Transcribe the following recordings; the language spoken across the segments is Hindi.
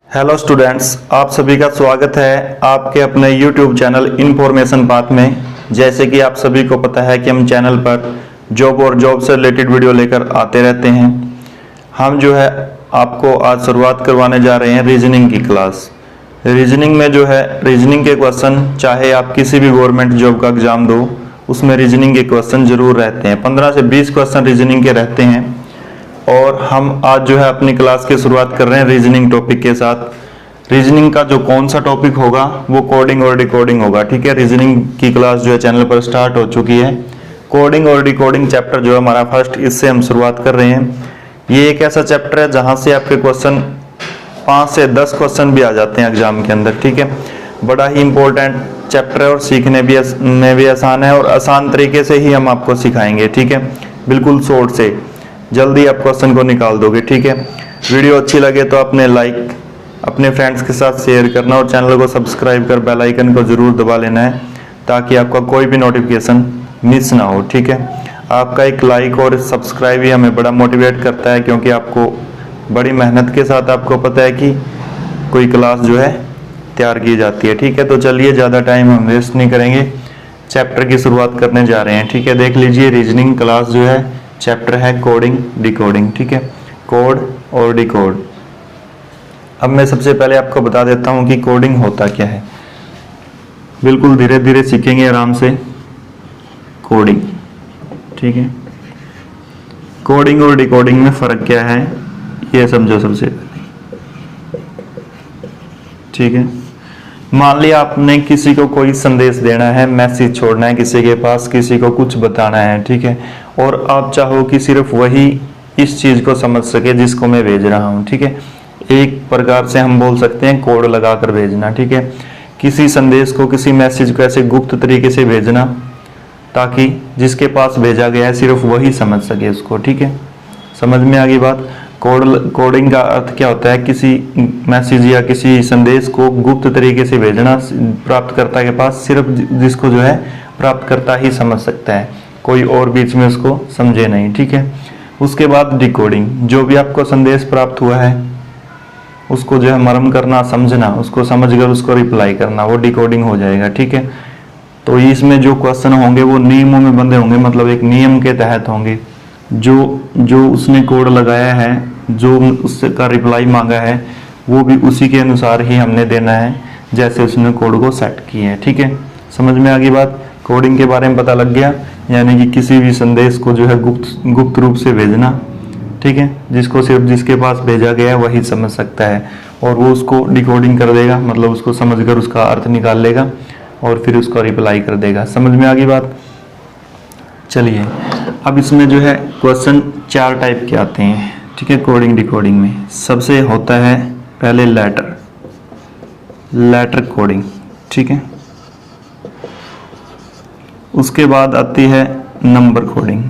हेलो स्टूडेंट्स, आप सभी का स्वागत है आपके अपने YouTube चैनल इन्फॉर्मेशन पाथ में। जैसे कि आप सभी को पता है कि हम चैनल पर जॉब और जॉब से रिलेटेड वीडियो लेकर आते रहते हैं। हम जो है आपको आज शुरुआत करवाने जा रहे हैं रीजनिंग की क्लास। रीजनिंग में जो है रीजनिंग के क्वेश्चन, चाहे आप किसी भी गवर्नमेंट जॉब का एग्जाम दो, उसमें रीजनिंग के क्वेश्चन जरूर रहते हैं। 15 से 20 क्वेश्चन रीजनिंग के रहते हैं। और हम आज जो है अपनी क्लास की शुरुआत कर रहे हैं रीजनिंग टॉपिक के साथ। रीजनिंग का जो कौन सा टॉपिक होगा वो कोडिंग और डिकोडिंग होगा। ठीक है, रीजनिंग की क्लास जो है चैनल पर स्टार्ट हो चुकी है। कोडिंग और डिकोडिंग चैप्टर जो है हमारा फर्स्ट, इससे हम शुरुआत कर रहे हैं। ये एक ऐसा चैप्टर है जहां से आपके क्वेश्चन 5 से 10 क्वेश्चन भी आ जाते हैं एग्जाम के अंदर। ठीक है, बड़ा ही इंपॉर्टेंट चैप्टर है और सीखने भी में भी आसान है, और आसान तरीके से ही हम आपको सिखाएंगे। ठीक है, बिल्कुल शॉर्ट से जल्दी आप क्वेश्चन को निकाल दोगे। ठीक है, वीडियो अच्छी लगे तो अपने लाइक अपने फ्रेंड्स के साथ शेयर करना और चैनल को सब्सक्राइब कर बेल आइकन को जरूर दबा लेना है, ताकि आपका कोई भी नोटिफिकेशन मिस ना हो। ठीक है, आपका एक लाइक और सब्सक्राइब ही हमें बड़ा मोटिवेट करता है, क्योंकि आपको बड़ी मेहनत के साथ आपको पता है कि कोई क्लास जो है तैयार की जाती है। ठीक है, तो चलिए ज़्यादा टाइम हम वेस्ट नहीं करेंगे, चैप्टर की शुरुआत करने जा रहे हैं। ठीक है, देख लीजिए रीजनिंग क्लास जो है चैप्टर है कोडिंग डिकोडिंग। ठीक है, कोड और डिकोड। अब मैं सबसे पहले आपको बता देता हूं कि कोडिंग होता क्या है। बिल्कुल धीरे धीरे सीखेंगे आराम से कोडिंग। ठीक है, कोडिंग और डिकोडिंग में फर्क क्या है ये समझो सबसे पहले। ठीक है, मान लिया आपने किसी को कोई संदेश देना है, मैसेज छोड़ना है किसी के पास, किसी को कुछ बताना है। ठीक है, और आप चाहो कि सिर्फ वही इस चीज को समझ सके जिसको मैं भेज रहा हूं। ठीक है, एक प्रकार से हम बोल सकते हैं कोड लगाकर भेजना। ठीक है, किसी संदेश को, किसी मैसेज को ऐसे गुप्त तरीके से भेजना ताकि जिसके पास भेजा गया है सिर्फ वही समझ सके उसको। ठीक है, समझ में आ गई बात। कोडिंग का अर्थ क्या होता है? किसी मैसेज या किसी संदेश को गुप्त तरीके से भेजना प्राप्तकर्ता के पास, सिर्फ जिसको जो है प्राप्तकर्ता ही समझ सकता है, कोई और बीच में उसको समझे नहीं। ठीक है, उसके बाद डिकोडिंग, जो भी आपको संदेश प्राप्त हुआ है उसको जो है मर्म करना, समझना, उसको समझकर उसको रिप्लाई करना, वो डिकोडिंग हो जाएगा। ठीक है, तो इसमें जो क्वेश्चन होंगे वो नियमों में बंधे होंगे, मतलब एक नियम के तहत होंगे। जो उसने कोड लगाया है, जो उससे का रिप्लाई मांगा है, वो भी उसी के अनुसार ही हमने देना है जैसे उसने कोड को सेट किया है। ठीक है, समझ में आ गई बात। कोडिंग के बारे में पता लग गया, यानी कि किसी भी संदेश को जो है गुप्त रूप से भेजना। ठीक है, जिसको सिर्फ जिसके पास भेजा गया है वही समझ सकता है, और वो उसको डिकोडिंग कर देगा, मतलब उसको समझकर उसका अर्थ निकाल लेगा और फिर उसको रिप्लाई कर देगा। समझ में आ गई बात। चलिए, अब इसमें जो है क्वेश्चन 4 टाइप के आते हैं। ठीक है, कोडिंग डिकोडिंग में सबसे होता है पहले लेटर कोडिंग। ठीक है, उसके बाद आती है नंबर कोडिंग,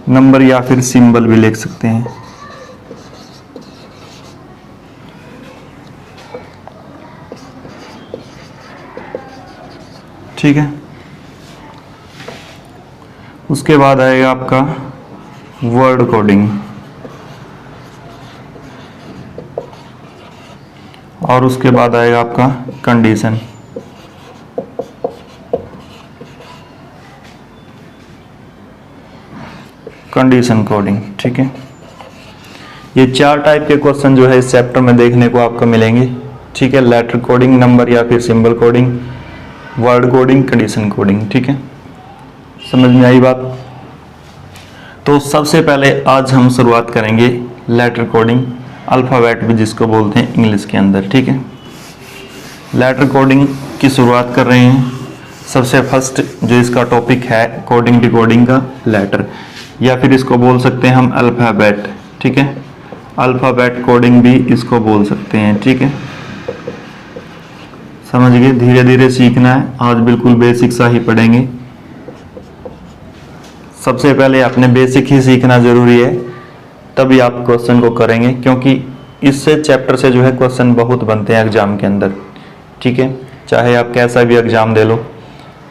नंबर या फिर सिंबल भी लिख सकते हैं। ठीक है, उसके बाद आएगा आपका वर्ड कोडिंग, और उसके बाद आएगा आपका कंडीशन कोडिंग। ठीक है, ये 4 टाइप के क्वेश्चन जो है इस चैप्टर में देखने को आपको मिलेंगे। ठीक है, लेटर कोडिंग, नंबर या फिर symbol coding, word coding, condition coding. ठीक है, समझ में आई बात। तो सबसे पहले आज हम शुरुआत करेंगे लेटर कोडिंग, अल्फ़ाबेट भी जिसको बोलते हैं इंग्लिश के अंदर। ठीक है, लेटर कोडिंग की शुरुआत कर रहे हैं। सबसे फर्स्ट जो इसका टॉपिक है कोडिंग डिकोडिंग का, लेटर, या फिर इसको बोल सकते हैं हम अल्फ़ाबेट। ठीक है, अल्फ़ाबेट कोडिंग भी इसको बोल सकते हैं। ठीक है, समझ गए। धीरे धीरे सीखना है, आज बिल्कुल बेसिक सा ही पढ़ेंगे। सबसे पहले आपने बेसिक ही सीखना जरूरी है, तभी आप क्वेश्चन को करेंगे, क्योंकि इससे चैप्टर से जो है क्वेश्चन बहुत बनते हैं एग्जाम के अंदर। ठीक है, चाहे आप कैसा भी एग्जाम दे लो,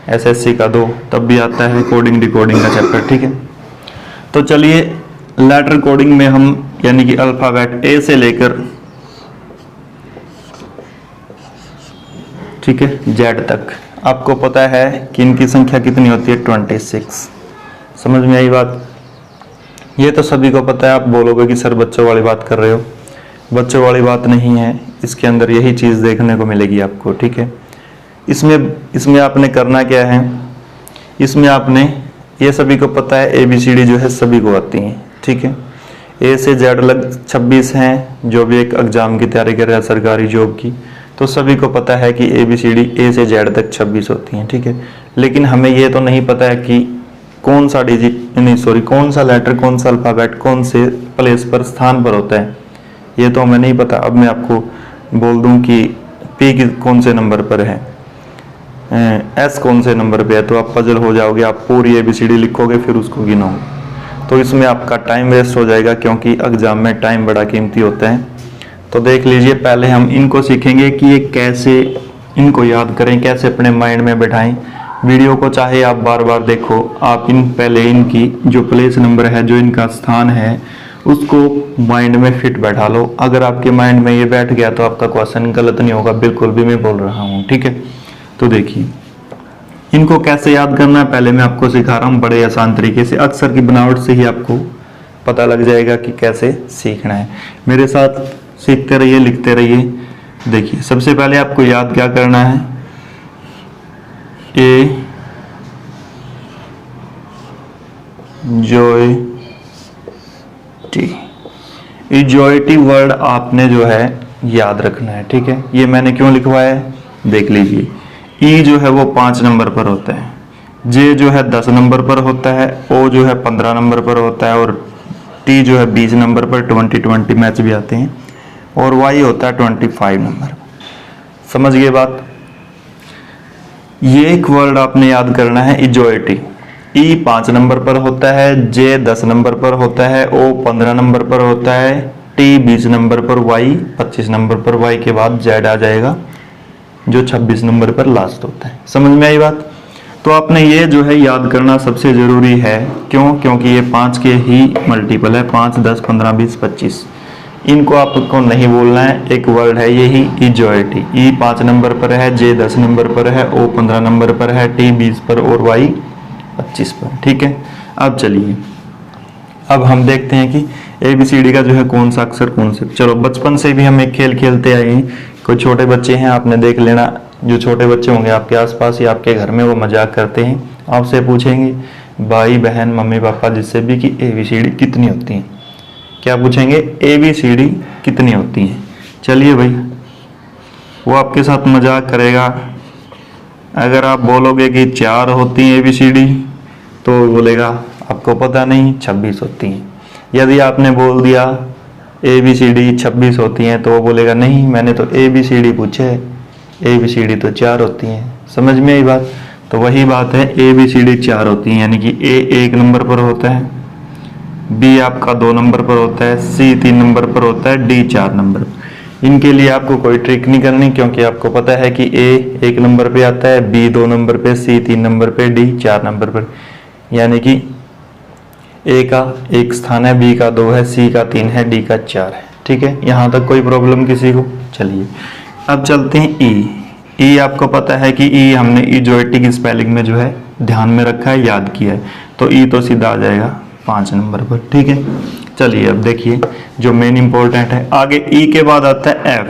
एसएससी का दो, तब भी आता है कोडिंग डिकोडिंग का चैप्टर। ठीक है, तो चलिए लेटर कोडिंग में हम यानी कि अल्फाबेट ए से लेकर ठीक है जेड तक, आपको पता है कि इनकी संख्या कितनी होती है 26। समझ में आई बात? ये तो सभी को पता है। आप बोलोगे कि सर बच्चों वाली बात कर रहे हो, बच्चों वाली बात नहीं है, इसके अंदर यही चीज़ देखने को मिलेगी आपको। ठीक है, इसमें आपने करना क्या है, इसमें आपने, ये सभी को पता है ABCD जो है सभी को आती है। ठीक है, ए से जेड लग 26 हैं, जो भी एक एग्जाम की तैयारी कर रहा है सरकारी जॉब की, तो सभी को पता है कि ABCD ए से जेड तक 26 होती हैं। ठीक है, लेकिन हमें ये तो नहीं पता है कि कौन सा डिजिट नहीं सॉरी कौन सा लेटर, कौन सा अल्फाबेट कौन से प्लेस पर, स्थान पर होता है, ये तो हमें नहीं पता। अब मैं आपको बोल दूं कि P कौन से नंबर पर है, S कौन से नंबर पे है, तो आप पजल हो जाओगे, आप पूरी ABCD लिखोगे फिर उसको गिनोगे, तो इसमें आपका टाइम वेस्ट हो जाएगा, क्योंकि एग्जाम में टाइम बड़ा कीमती होता है। तो देख लीजिए, पहले हम इनको सीखेंगे कि ये कैसे इनको याद करें, कैसे अपने माइंड में बैठाएं। वीडियो को चाहे आप बार बार देखो, आप पहले इनकी जो प्लेस नंबर है, जो इनका स्थान है, उसको माइंड में फिट बैठा लो। अगर आपके माइंड में ये बैठ गया तो आपका क्वेश्चन गलत नहीं होगा, बिल्कुल भी मैं बोल रहा हूँ। ठीक है, तो देखिए इनको कैसे याद करना है, पहले मैं आपको सिखा रहा हूँ बड़े आसान तरीके से। अक्षर की बनावट से ही आपको पता लग जाएगा कि कैसे सीखना है। मेरे साथ सीखते रहिए, लिखते रहिए। देखिए, सबसे पहले आपको याद क्या करना है, ए इजॉयटी वर्ड आपने जो है याद रखना है। ठीक है, ये मैंने क्यों लिखवाया है, देख लीजिए। ई जो है वो 5 नंबर पर होता है, जे जो है 10 नंबर पर होता है, ओ जो है 15 नंबर पर होता है, और टी जो है 20 नंबर पर, 20 मैच भी आते हैं, और वाई होता है 25 नंबर। समझ गए बात? ये एक वर्ड आपने याद करना है, इजॉयटी। ई 5 नंबर पर होता है, जे 10 नंबर पर होता है, ओ 15 नंबर पर होता है, टी 20 नंबर पर, वाई 25 नंबर पर, वाई के बाद जेड आ जाएगा जो 26 नंबर पर लास्ट होता है। समझ में आई बात? तो आपने ये जो है याद करना सबसे जरूरी है। क्यों? क्योंकि ये 5 के ही मल्टीपल है, 5, 10, 15, 20, 25। इनको आपको नहीं बोलना है, एक वर्ड है यही इजॉयटी। ई 5 नंबर पर है, जे 10 नंबर पर है, ओ 15 नंबर पर है, टी 20 पर, और वाई 25 पर। ठीक है, अब चलिए, अब हम देखते हैं कि ABCD का जो है कौन सा अक्षर कौन से। चलो, बचपन से भी हम एक खेल खेलते आए हैं। कोई छोटे बच्चे हैं, आपने देख लेना, जो छोटे बच्चे होंगे आपके आसपास या आपके घर में, वो मजाक करते हैं, आपसे पूछेंगे भाई बहन मम्मी पापा जिससे भी कि ABCD कितनी होती हैं। क्या पूछेंगे? ABCD कितनी होती हैं। चलिए भाई, वो आपके साथ मजाक करेगा। अगर आप बोलोगे कि 4 होती हैं ABCD, तो बोलेगा आपको पता नहीं, 26 होती हैं। यदि आपने बोल दिया ABCD 26 होती हैं, तो वो बोलेगा नहीं, मैंने तो ABCD पूछे है, ABCD तो 4 होती हैं। समझ में आई बात? तो वही बात है, ABCD 4 होती हैं, यानी कि A 1 नंबर पर होता है, B आपका 2 नंबर पर होता है, C 3 नंबर पर होता है, D 4 नंबर। इनके लिए आपको कोई ट्रिक नहीं करनी, क्योंकि आपको पता है कि A 1 नंबर पे आता है, B 2 नंबर पे, C 3 नंबर पे, D 4 नंबर पर। यानी कि A का 1 स्थान है, B का 2 है, C का 3 है, D का 4 है। ठीक है, यहाँ तक कोई प्रॉब्लम किसी को? चलिए, अब चलते हैं E। आपको पता है कि E हमने इजॉयटी की स्पेलिंग में जो है ध्यान में रखा है, याद किया है, तो E तो सीधा आ जाएगा 5 नंबर पर। ठीक है, चलिए अब देखिए जो मेन इंपॉर्टेंट है, आगे E के बाद आता है F।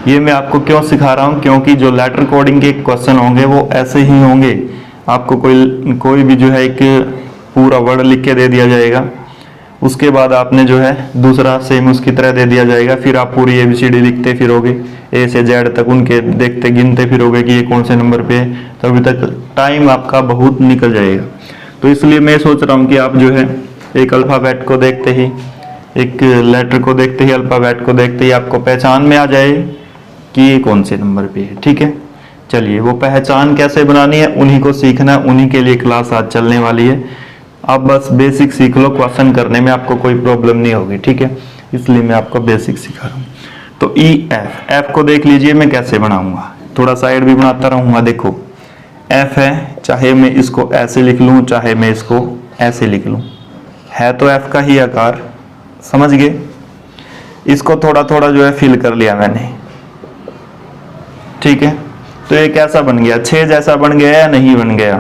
ये मैं आपको क्यों सिखा रहा हूँ, क्योंकि जो लेटर कोडिंग के क्वेश्चन होंगे वो ऐसे ही होंगे। आपको कोई भी जो है एक पूरा वर्ड लिख के दे दिया जाएगा, उसके बाद आपने जो है दूसरा सेम उसकी तरह दे दिया जाएगा, फिर आप पूरी ABCD लिखते फिरोगे, A से Z तक उनके देखते गिनते फिरोगे कि ये कौन से नंबर पे है, तो अभी तक टाइम आपका बहुत निकल जाएगा। तो इसलिए मैं सोच रहा हूँ कि आप जो है एक अल्फ़ाबेट को देखते ही, एक लेटर को देखते ही, अल्फ़ाबेट को देखते ही आपको पहचान में आ जाए कि ये कौन से नंबर पे है। ठीक है, चलिए, वो पहचान कैसे बनानी है उन्हीं को सीखना है, उन्हीं के लिए क्लास आज चलने वाली है। आप बस बेसिक सीख लो, क्वेश्चन करने में आपको कोई प्रॉब्लम नहीं होगी। ठीक है, इसलिए मैं आपको बेसिक सिखा रहा हूँ। तो एफ को देख लीजिए मैं कैसे बनाऊंगा, थोड़ा साइड भी बनाता रहूंगा। देखो एफ है, चाहे मैं इसको ऐसे लिख लूँ, चाहे मैं इसको ऐसे लिख लूँ, है तो एफ का ही आकार, समझ गए। इसको थोड़ा थोड़ा जो है फिल कर लिया मैंने, ठीक है। तो ये कैसा बन गया, 6 जैसा बन गया या नहीं बन गया,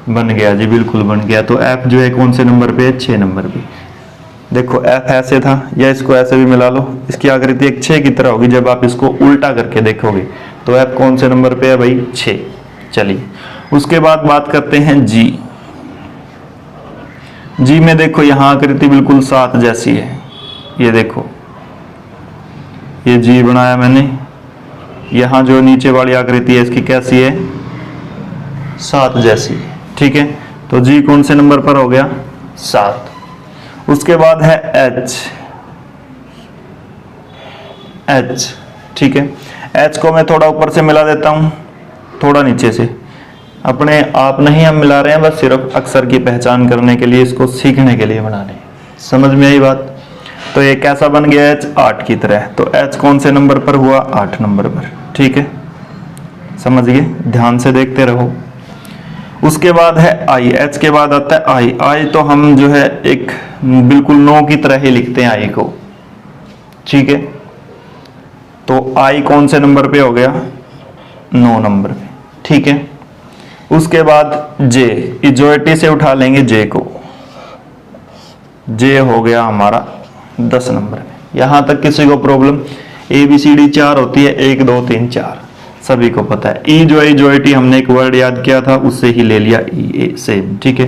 बन गया जी, बिल्कुल बन गया। तो एफ जो है कौन से नंबर पे है, 6 नंबर पे। देखो एफ ऐसे था, या इसको ऐसे भी मिला लो, इसकी आकृति एक 6 की तरह होगी जब आप इसको उल्टा करके देखोगे। तो एफ कौन से नंबर पे है भाई, 6। चलिए उसके बाद बात करते हैं जी। जी में देखो यहाँ आकृति बिल्कुल 7 जैसी है, ये देखो ये जी बनाया मैंने, यहाँ जो नीचे वाली आकृति है इसकी कैसी है, 7 जैसी, ठीक है। तो जी कौन से नंबर पर हो गया, 7। उसके बाद है एच, एच, ठीक है। एच को मैं थोड़ा ऊपर से मिला देता हूं, थोड़ा नीचे से, अपने आप नहीं हम मिला रहे हैं, बस सिर्फ अक्षर की पहचान करने के लिए, इसको सीखने के लिए बना रहे हैं। समझ में आई बात। तो ये कैसा बन गया एच, 8 की तरह। तो एच कौन से नंबर पर हुआ, 8 नंबर पर, ठीक है। समझ गए, ध्यान से देखते रहो। उसके बाद है आई, एच के बाद आता है आई। आई तो हम जो है एक बिल्कुल 9 की तरह ही लिखते हैं आई को, ठीक है। तो आई कौन से नंबर पे हो गया, 9 नंबर पे, ठीक है। उसके बाद जे, इजोइटी से उठा लेंगे जे को, जे हो गया हमारा 10 नंबर में। यहां तक किसी को problem, A B C D 4 होती है, 1 2 3 4 सभी को पता है। ई जो है इजोइटी, हमने एक वर्ड याद किया था उससे ही ले लिया, ई ए सेम, ठीक है।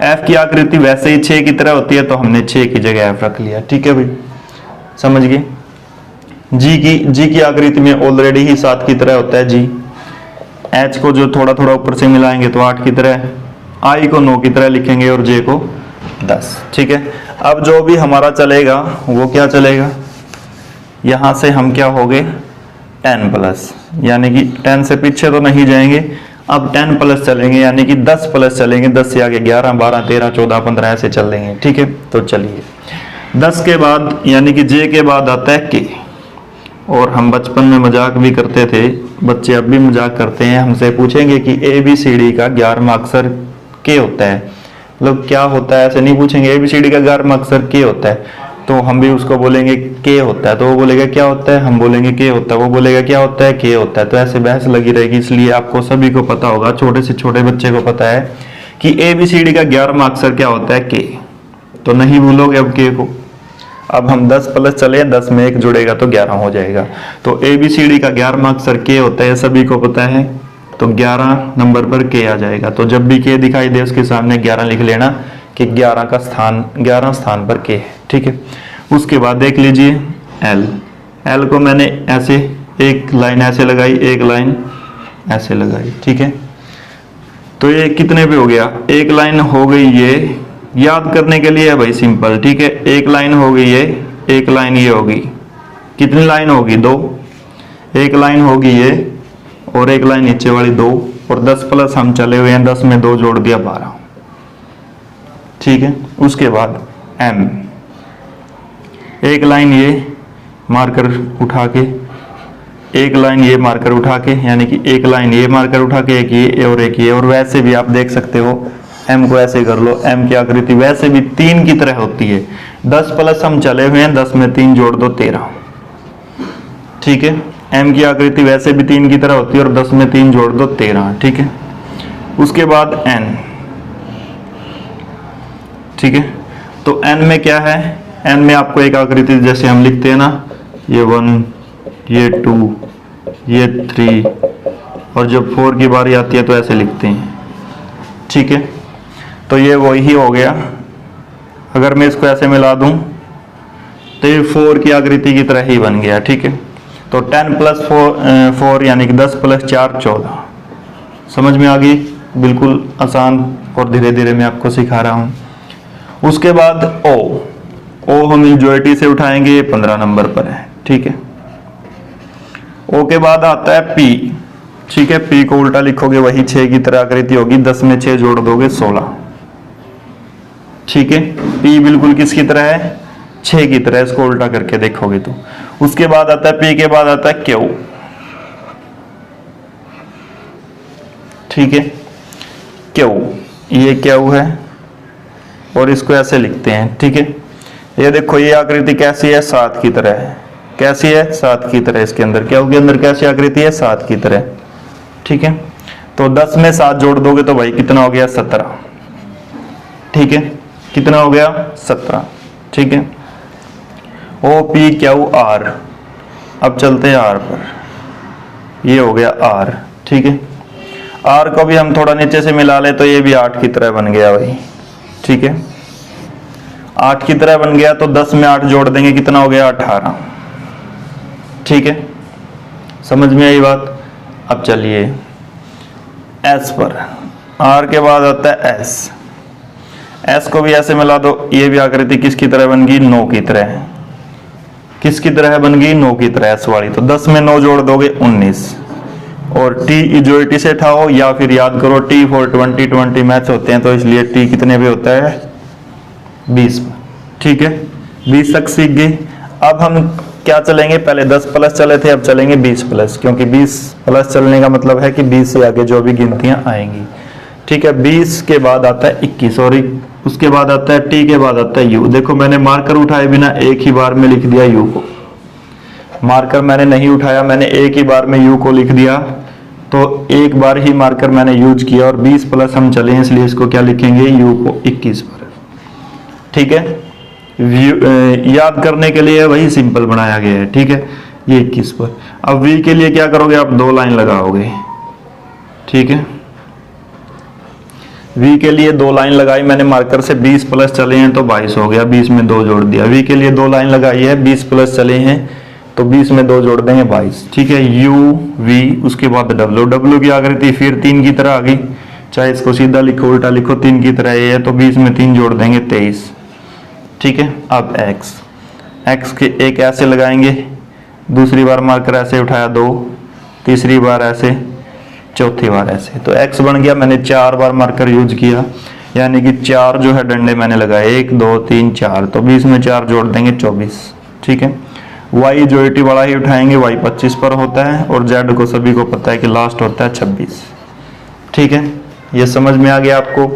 एफ की आकृति वैसे ही 6 की तरह होती है, तो हमने 6 की जगह एफ रख लिया, ठीक है भाई, समझ गए। जी की आकृति में ऑलरेडी ही 7 की तरह होता है जी। एच को जो थोड़ा थोड़ा ऊपर से मिलाएंगे तो 8 की तरह, आई को 9 की तरह लिखेंगे और जे को 10, ठीक है। अब जो भी हमारा चलेगा वो क्या चलेगा, यहां से हम क्या हो गए 10 प्लस, यानी कि 10 से पीछे तो नहीं जाएंगे, अब 10 प्लस चलेंगे, यानी कि 10 प्लस चलेंगे, 10 से आगे 11 12 13 14 15 ऐसे चल देंगे, ठीक है। तो चलिए 10 के बाद यानी कि जे के बाद आता है के। और हम बचपन में मजाक भी करते थे, बच्चे अब भी मजाक करते हैं, हमसे पूछेंगे कि ए बी सी डी का 11वां अक्षर के होता है, मतलब क्या होता है, ऐसे नहीं पूछेंगे। ए बी सी डी का 11वां अक्षर के होता है, तो हम भी उसको बोलेंगे के होता है, तो वो बोलेगा क्या होता है, हम बोलेंगे के होता है, वो बोलेगा क्या होता है, के होता है। तो ऐसे बहस लगी रहेगी। इसलिए आपको सभी को पता होगा, छोटे से छोटे बच्चे को पता है कि ए बी सी डी का 11वां अक्षर क्या होता है, के। तो नहीं भूलोगे अब के को। अब हम 10 प्लस चले, 10 में 1 जुड़ेगा तो 11 हो जाएगा। तो ए बी सी डी का 11वां अक्षर के होता है, सभी को पता है। तो 11 नंबर पर के आ जाएगा। तो जब भी के दिखाई दे उसके सामने 11 लिख लेना कि 11 स्थान पर के है, ठीक है। उसके बाद देख लीजिए एल, एल को मैंने ऐसे एक लाइन ऐसे लगाई, एक लाइन ऐसे लगाई, ठीक है। तो ये कितने पे हो गया, एक लाइन हो गई, ये याद करने के लिए है भाई सिंपल, ठीक है। एक लाइन हो गई ये, एक लाइन ये होगी, कितनी लाइन होगी, 2। एक लाइन होगी ये और एक लाइन नीचे वाली 2, और 10 प्लस हम चले हुए हैं, 10 में 2 जोड़ दिया 12, ठीक है। उसके बाद एम, एक लाइन ये मार्कर उठा के, एक लाइन ये मार्कर उठा के, यानी कि एक लाइन ये मार्कर उठा के, एक ये और एक ये। और वैसे भी आप देख सकते हो एम को ऐसे कर लो, एम की आकृति वैसे भी 3 की तरह होती है। 10 प्लस हम चले हुए हैं, 10 में 3 जोड़ दो 13, ठीक है। एम की आकृति वैसे भी 3 की तरह होती है और 10 में 3 जोड़ दो 13, ठीक है। उसके बाद एन, ठीक है। तो एन में क्या है, एन में आपको एक आकृति जैसे हम लिखते हैं ना, ये 1, ये 2, ये 3, और जब 4 की बारी आती है तो ऐसे लिखते हैं, ठीक है। तो ये वही हो गया। अगर मैं इसको ऐसे मिला दूं तो ये 4 की आकृति की तरह ही बन गया, ठीक है। तो 10 प्लस 4 यानी कि 10 प्लस 4 14। समझ में आ गई, बिल्कुल आसान, और धीरे धीरे मैं आपको सिखा रहा हूं। उसके बाद ओ, ओ हम इजोइटी से उठाएंगे, ये 15 नंबर पर है, ठीक है। ओ के बाद आता है पी, ठीक है। पी को उल्टा लिखोगे वही 6 की तरह आकृति होगी, 10 में 6 जोड़ दोगे 16, ठीक है। पी बिल्कुल किसकी तरह है, 6 की तरह, इसको उल्टा करके देखोगे तो। उसके बाद आता है पी के बाद आता है क्यू, ठीक है। क्यू, ये क्यू है, और इसको ऐसे लिखते हैं, ठीक है। ये देखो ये आकृति कैसी है, 7 की तरह है। कैसी है, 7 की तरह। इसके अंदर क्या होगी, अंदर कैसी आकृति है, 7 की तरह, ठीक है। तो 10 में 7 जोड़ दोगे तो भाई कितना हो गया, 17, ठीक है। कितना हो गया, 17, ठीक है। ओ पी क्यू आर, अब चलते हैं आर पर, ये हो गया आर, ठीक है। आर को भी हम थोड़ा नीचे से मिला ले तो ये भी 8 की तरह बन गया भाई, ठीक है। 8 की तरह बन गया तो 10 में 8 जोड़ देंगे, कितना हो गया, 18, ठीक है। समझ में आई बात। अब चलिए एस पर, आर के बाद आता है एस। एस को भी ऐसे मिला दो, ये भी आकृति किसकी तरह बन गई, 9 की तरह। किसकी तरह बन गई, 9 की तरह, एस वाली। तो 10 में 9 जोड़ दोगे 19, और टी इजोइटी से उठाओ या फिर याद करो टी फॉर 20 मैच होते हैं, तो इसलिए टी कितने पे होता है, 20 पर, ठीक है। 20 तक सीख गई। अब हम क्या चलेंगे, पहले 10 प्लस चले थे, अब चलेंगे 20 प्लस, क्योंकि 20 प्लस चलने का मतलब है कि 20 से आगे जो भी गिनतियां आएंगी, ठीक है। 20 के बाद आता है 21, सॉरी, उसके बाद आता है टी के बाद आता है यू। देखो मैंने मार्कर उठाए बिना एक ही बार में लिख दिया यू को, मार्कर मैंने नहीं उठाया, मैंने एक ही बार में यू को लिख दिया, तो एक बार ही मार्कर मैंने यूज किया। और 20 प्लस हम चले हैं, इसलिए इसको क्या लिखेंगे, यू को 21 पर, ठीक है। याद करने के लिए वही सिंपल बनाया गया है, ठीक है। ये 21 पर। अब वी के लिए क्या करोगे, आप 2 लाइन लगाओगे, ठीक है। वी के लिए 2 लाइन लगाई मैंने मार्कर से, 20 प्लस चले हैं तो 22 हो गया, 20 में 2 जोड़ दिया। वी के लिए 2 लाइन लगाई है, 20 प्लस चले हैं तो 20 में 2 जोड़ देंगे 22, ठीक है। यू वी, उसके बाद डब्ल्यू, डब्ल्यू की आकृति फिर 3 की तरह आ गई, चाहे इसको सीधा लिखो उल्टा लिखो, 3 की तरह ये है, तो 20 में 3 जोड़ देंगे 23, ठीक है। अब एक्स, एक्स के एक ऐसे लगाएंगे, दूसरी बार मार्कर ऐसे उठाया 2, तीसरी बार ऐसे, चौथी बार ऐसे, तो एक्स बन गया। मैंने 4 बार मार्कर यूज किया, यानी कि 4 जो है डंडे मैंने लगाए, 1 2 3 4, तो 20 में 4 जोड़ देंगे 24, ठीक है। वाई इजोइटी वाला ही उठाएंगे, वाई 25 पर होता है, और जेड को सभी को पता है कि लास्ट होता है 26, ठीक है। ये समझ में आ गया आपको।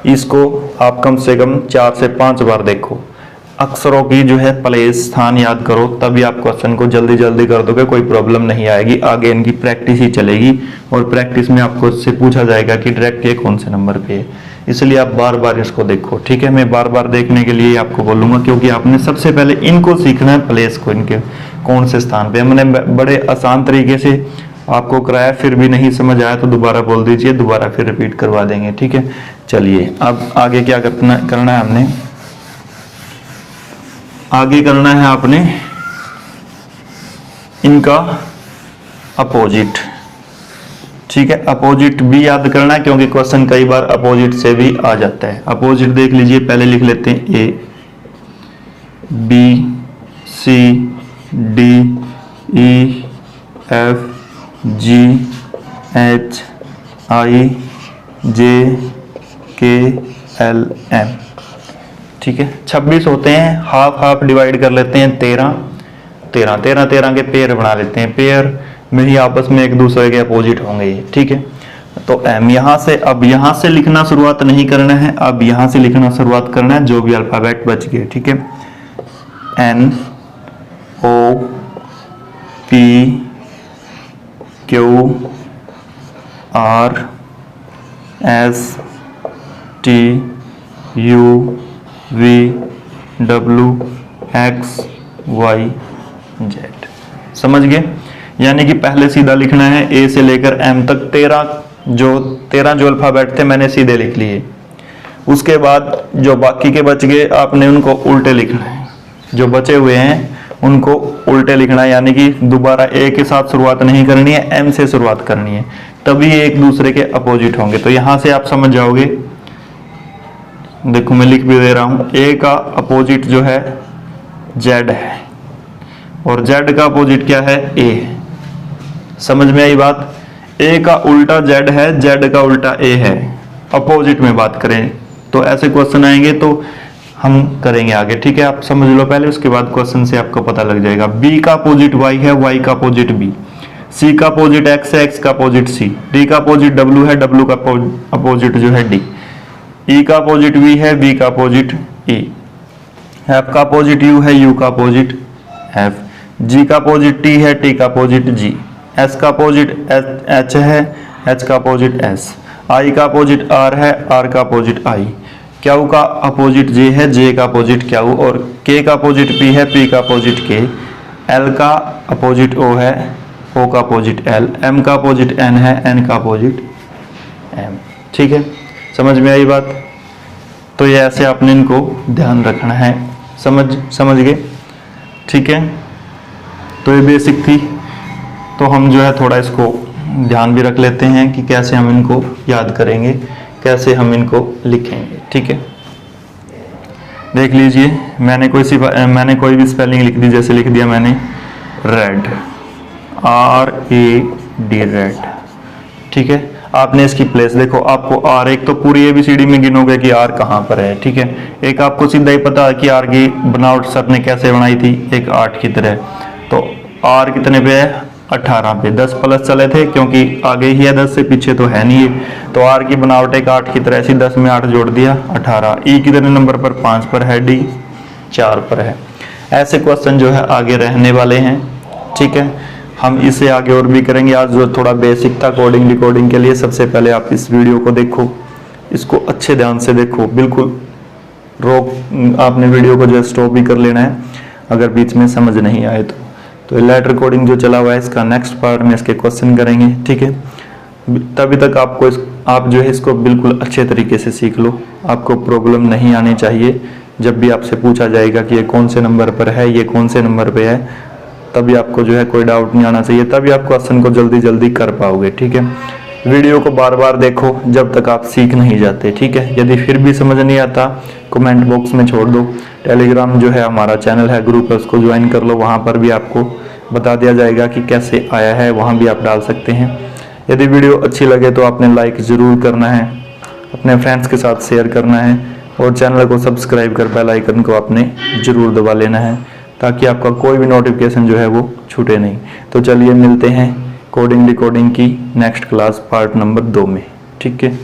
इसको आप कम से कम 4 से 5 बार देखो, अक्षरों की जो है प्लेस, स्थान याद करो, तभी आप क्वेश्चन को जल्दी जल्दी कर दोगे, कोई प्रॉब्लम नहीं आएगी। आगे इनकी प्रैक्टिस ही चलेगी, और प्रैक्टिस में आपको इससे पूछा जाएगा कि डायरेक्ट ये कौन से नंबर पे है, इसलिए आप बार बार इसको देखो, ठीक है। मैं बार बार देखने के लिए आपको बोलूंगा, क्योंकि आपने सबसे पहले इनको सीखना है, प्लेस को, इनके कौन से स्थान पे। मैंने बड़े आसान तरीके से आपको कराया, फिर भी नहीं समझ आया तो दोबारा बोल दीजिए, दोबारा फिर रिपीट करवा देंगे, ठीक है। चलिए अब आगे क्या करना है हमने, आगे करना है आपने इनका अपोजिट, ठीक है। अपोजिट भी याद करना है, क्योंकि क्वेश्चन कई बार अपोजिट से भी आ जाता है। अपोजिट देख लीजिए, पहले लिख लेते हैं A B C D E F G H I J K L M, ठीक है। 26 होते हैं, हाफ हाफ डिवाइड कर लेते हैं, 13 के पेयर बना लेते हैं, पेयर में ही आपस में एक दूसरे के अपोजिट होंगे ये, ठीक है। तो एम यहां से, अब यहां से लिखना शुरुआत नहीं करना है, अब यहां से लिखना शुरुआत करना है, जो भी अल्फाबेट बच गए, ठीक है। N O P Q R S T U V W X Y Z, समझ गए। यानी कि पहले सीधा लिखना है, ए से लेकर एम तक 13 जो अल्फाबेट थे मैंने सीधे लिख लिए। उसके बाद जो बाकी के बच गए आपने उनको उल्टे लिखना है, जो बचे हुए हैं उनको उल्टे लिखना है, यानी कि दोबारा ए के साथ शुरुआत नहीं करनी है, एम से शुरुआत करनी है, तभी एक दूसरे के अपोजिट होंगे। तो यहां से आप समझ जाओगे, देखो मैं लिख भी दे रहा हूं, ए का अपोजिट जो है जेड है, और जेड का अपोजिट क्या है, ए। समझ में आई बात। ए का उल्टा जेड है, जेड का उल्टा ए है, अपोजिट में बात करें तो ऐसे क्वेश्चन आएंगे, तो हम करेंगे आगे, ठीक है। आप समझ लो पहले, उसके बाद क्वेश्चन से आपको पता लग जाएगा। बी का अपोजिट वाई है, वाई का अपोजिट बी, सी का अपोजिट एक्स है, एक्स का अपोजिट सी, डी का अपोजिट डब्ल्यू है, डब्ल्यू का अपोजिट जो है डी, ई का अपोजिट वी है, वी का अपोजिट ई, एफ का अपोजिट यू है, यू का अपोजिट एफ, जी का अपोजिट टी है, टी का अपोजिट जी, एस का अपोजिट एच है, एच का अपोजिट एस, आई का अपोजिट आर है, आर का अपोजिट आई, क्यू का अपोजिट जे है, जे का अपोजिट क्यू, और के का अपोजिट पी है, पी का अपोजिट के, एल का अपोजिट ओ है, ओ का अपोजिट एल, एम का अपोजिट एन है, एन का अपोजिट एम। ठीक है, समझ में आई बात? तो ये ऐसे आपने इनको ध्यान रखना है, समझ गए? ठीक है, तो ये बेसिक थी। तो हम जो है थोड़ा इसको ध्यान भी रख लेते हैं कि कैसे हम इनको याद करेंगे, कैसे हम इनको लिखेंगे। ठीक है, देख लीजिए, मैंने कोई भी स्पेलिंग लिख दी, जैसे लिख दिया मैंने red, R A D red. ठीक है, आपने इसकी प्लेस देखो, आपको आर, एक तो पूरी एबीसीडी में गिनोगे कि आर कहाँ पर है। ठीक है, एक आपको सीधा ही पता है कि आर की बनावट सर ने कैसे बनाई थी, एक 8 की तरह। तो आर कितने पे है? 18 पे, 10 प्लस चले थे क्योंकि आगे ही है, 10 से पीछे तो है नहीं है। तो आर की बनावट एक 8 की तरह, ऐसी 10 में 8 जोड़ दिया 18। ई कितने नंबर पर? 5 पर है, डी 4 पर है। ऐसे क्वेश्चन जो है आगे रहने वाले हैं। ठीक है, हम इसे आगे और भी करेंगे। आज जो थोड़ा बेसिक था कोडिंग डिकोडिंग के लिए, सबसे पहले आप इस वीडियो को देखो, इसको अच्छे ध्यान से देखो, बिल्कुल आपने वीडियो को जो स्टॉप भी कर लेना है अगर बीच में समझ नहीं आए तो लेटर कोडिंग जो चला हुआ है इसका नेक्स्ट पार्ट में इसके क्वेश्चन करेंगे। ठीक है, तभी तक आप जो है इसको बिल्कुल अच्छे तरीके से सीख लो, आपको प्रॉब्लम नहीं आनी चाहिए। जब भी आपसे पूछा जाएगा कि ये कौन से नंबर पर है, ये कौन से नंबर पे है, तभी आपको जो है कोई डाउट नहीं आना चाहिए, तभी आप क्वेश्चन को जल्दी जल्दी कर पाओगे। ठीक है, वीडियो को बार बार देखो जब तक आप सीख नहीं जाते। ठीक है, यदि फिर भी समझ नहीं आता कमेंट बॉक्स में छोड़ दो। टेलीग्राम जो है हमारा चैनल है, ग्रुप है, उसको ज्वाइन कर लो, वहाँ पर भी आपको बता दिया जाएगा कि कैसे आया है, वहाँ भी आप डाल सकते हैं। यदि वीडियो अच्छी लगे तो आपने लाइक ज़रूर करना है, अपने फ्रेंड्स के साथ शेयर करना है, और चैनल को सब्सक्राइब कर बेल आइकन को आपने ज़रूर दबा लेना है, ताकि आपका कोई भी नोटिफिकेशन जो है वो छूटे नहीं। तो चलिए मिलते हैं कोडिंग डिकोडिंग की नेक्स्ट क्लास पार्ट नंबर 2 में। ठीक है।